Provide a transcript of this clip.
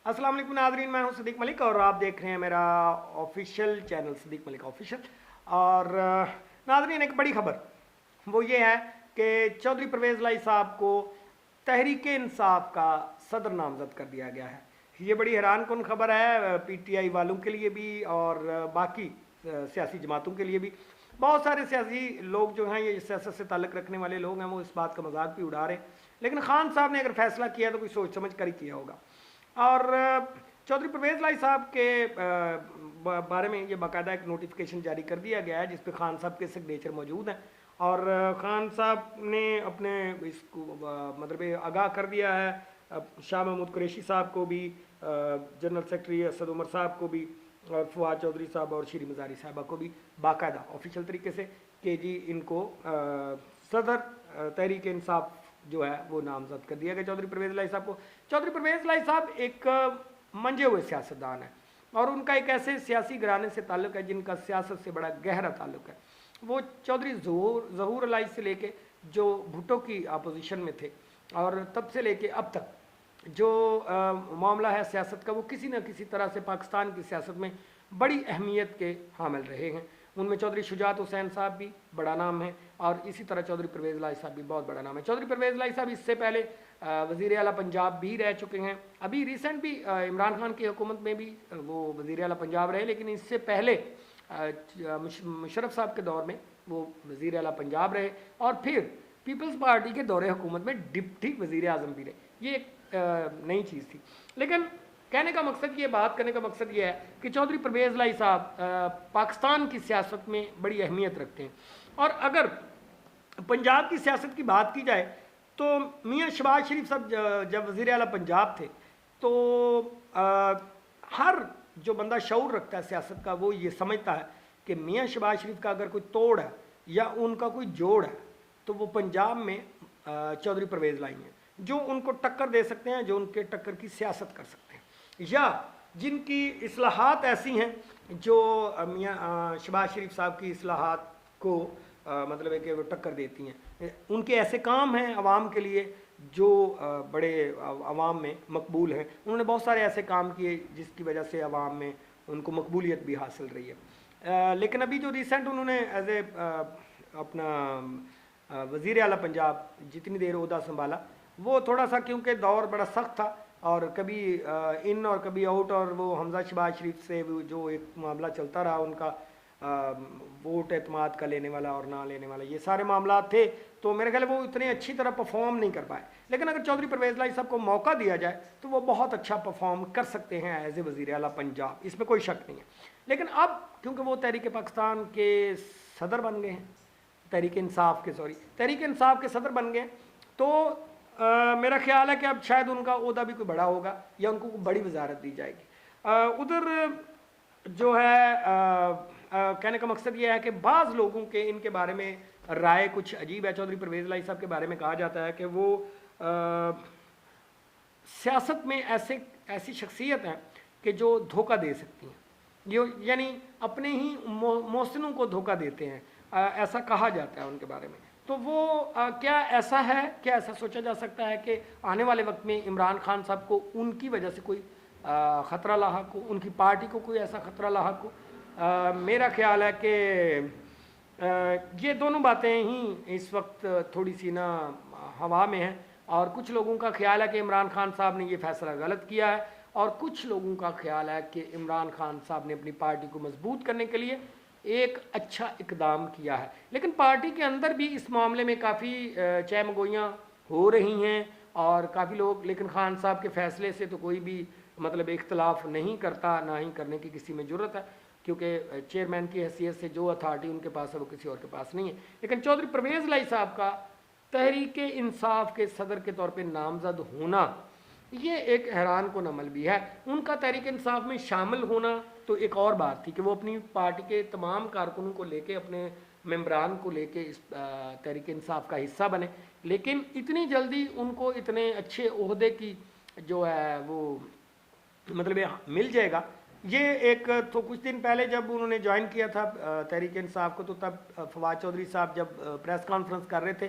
अस्सलाम वालेकुम नाज़रीन, मैं हूं सदीक मलिक और आप देख रहे हैं मेरा official channel Sadiq Malik official. और नाज़रीन, एक बड़ी खबर वो ये है कि चौधरी परवेज़ लाई साहब को तहरीक इंसाफ का सदर नामजद कर दिया गया है। ये बड़ी हैरान कुन खबर है पीटीआई वालों के लिए भी और बाकी सियासी जमातों के लिए भी। बहुत सारे सियासी लोग जो हैं, ये सियासत से ताल्लुक़ रखने वाले लोग हैं, वो इस बात का मजाक भी उड़ा रहे हैं। लेकिन खान साहब ने अगर फैसला किया तो कोई सोच समझ कर ही किया होगा। और चौधरी परवेज़ लाई साहब के बारे में ये बाकायदा एक नोटिफिकेशन जारी कर दिया गया है जिस पे खान साहब के सिग्नेचर मौजूद हैं। और खान साहब ने अपने इसको मतलब आगाह कर दिया है शाह महमूद कुरैशी साहब को भी, जनरल सेक्रेटरी असद उमर साहब को भी, और फवाद चौधरी साहब और शीरी मज़ारी साहबा को भी बाकायदा ऑफिशियल तरीके से कि जी इनको सदर तहरीक इंसाफ जो है वो नामजद कर दिया गया चौधरी परवेज़ लाई साहब को। चौधरी परवेज़ लाई साहब एक मंजे हुए सियासतदान है और उनका एक ऐसे सियासी घराने से ताल्लुक़ है जिनका सियासत से बड़ा गहरा ताल्लुक़ है। वो चौधरी ज़हूर लाई से लेके जो भुट्टो की अपोजिशन में थे और तब से लेके अब तक जो मामला है सियासत का, वो किसी न किसी तरह से पाकिस्तान की सियासत में बड़ी अहमियत के हामिल रहे हैं। उनमें चौधरी शुजात हुसैन साहब भी बड़ा नाम है और इसी तरह चौधरी परवेज़ लाई साहब भी बहुत बड़ा नाम है। चौधरी परवेज़ लाई साहब इससे पहले वज़ीर आला पंजाब भी रह चुके हैं। अभी रिसेंट भी इमरान खान की हुकूमत में भी वो वज़ीर आला पंजाब रहे, लेकिन इससे पहले मुशर्रफ साहब के दौर में वो वज़ीर आला पंजाब रहे और फिर पीपल्स पार्टी के दौरे हुकूमत में डिप्टी वज़ीर आज़म भी रहे। ये एक नई चीज़ थी। लेकिन कहने का मकसद ये, बात करने का मकसद ये है कि चौधरी परवेज़ लाई साहब पाकिस्तान की सियासत में बड़ी अहमियत रखते हैं। और अगर पंजाब की सियासत की बात की जाए तो मियाँ शहबाज शरीफ साहब जब वज़ीर आला पंजाब थे तो हर जो बंदा शऊर रखता है सियासत का वो ये समझता है कि मियाँ शहबाज शरीफ का अगर कोई तोड़ है या उनका कोई जोड़ है तो वो पंजाब में चौधरी परवेज़ लाई हैं, जो उनको टक्कर दे सकते हैं, जो उनके टक्कर की सियासत कर सकते हैं, या जिनकी इस्लाहात ऐसी हैं जो मियाँ शहबाज शरीफ साहब की इस्लाहात को मतलब है कि वो टक्कर देती हैं। उनके ऐसे काम हैं आवाम के लिए जो बड़े आवाम में मकबूल हैं। उन्होंने बहुत सारे ऐसे काम किए जिसकी वजह से आवाम में उनको मकबूलियत भी हासिल रही है। लेकिन अभी जो रिसेंट उन्होंने एज ए अपना वज़ीर आला पंजाब जितनी देर ओहदा संभाला, वो थोड़ा सा क्योंकि दौर बड़ा सख्त था और कभी इन और कभी आउट, और वो हमजा शहबाज शरीफ से जो एक मामला चलता रहा उनका वोट एतमाद का लेने वाला और ना लेने वाला, ये सारे मामला थे, तो मेरे ख्याल वो इतने अच्छी तरह परफॉर्म नहीं कर पाए। लेकिन अगर चौधरी परवेज़ लाई साहब को मौका दिया जाए तो वो बहुत अच्छा परफॉर्म कर सकते हैं एज ए वज़ीर आला पंजाब, इसमें कोई शक नहीं है। लेकिन अब क्योंकि वो तहरीक पाकिस्तान के सदर बन गए हैं, तहरीक इंसाफ के सदर बन गए, तो मेरा ख्याल है कि अब शायद उनका ओहदा भी कोई बड़ा होगा या उनको कोई बड़ी वजारत दी जाएगी। उधर जो है कहने का मकसद ये है कि बाज़ लोगों के इनके बारे में राय कुछ अजीब है। चौधरी परवेज़ लाई साहब के बारे में कहा जाता है कि वो सियासत में ऐसी शख्सियत हैं कि जो धोखा दे सकती हैं, ये यानी अपने ही मोहसिनों को धोखा देते हैं, ऐसा कहा जाता है उनके बारे में। तो वो क्या ऐसा है, क्या ऐसा सोचा जा सकता है कि आने वाले वक्त में इमरान खान साहब को उनकी वजह से कोई ख़तरा लाहक हो, उनकी पार्टी को कोई ऐसा ख़तरा लाहक हो? मेरा ख्याल है कि ये दोनों बातें ही इस वक्त थोड़ी सी ना हवा में हैं। और कुछ लोगों का ख्याल है कि इमरान खान साहब ने ये फ़ैसला गलत किया है और कुछ लोगों का ख्याल है कि इमरान खान साहब ने अपनी पार्टी को मजबूत करने के लिए एक अच्छा इकदाम किया है। लेकिन पार्टी के अंदर भी इस मामले में काफ़ी चहमगोइयाँ हो रही हैं और काफ़ी लोग, लेकिन खान साहब के फ़ैसले से तो कोई भी मतलब इख्तलाफ नहीं करता, ना ही करने की किसी में ज़रूरत है, क्योंकि चेयरमैन की हैसियत से जो अथॉरिटी उनके पास है वो किसी और के पास नहीं है। लेकिन चौधरी परवेज़ लाई साहब का तहरीक इंसाफ के सदर के तौर पे नामजद होना ये एक हैरान कुन अमल भी है। उनका तहरीक इंसाफ में शामिल होना तो एक और बात थी कि वो अपनी पार्टी के तमाम कारकुनों को लेके, अपने मेम्बरान को लेके इस तहरीक इंसाफ का हिस्सा बने, लेकिन इतनी जल्दी उनको इतने अच्छे ओहदे की जो है वो मतलब मिल जाएगा, ये एक तो कुछ दिन पहले जब उन्होंने ज्वाइन किया था तहरीक इंसाफ को, तो तब फवाद चौधरी साहब जब प्रेस कॉन्फ्रेंस कर रहे थे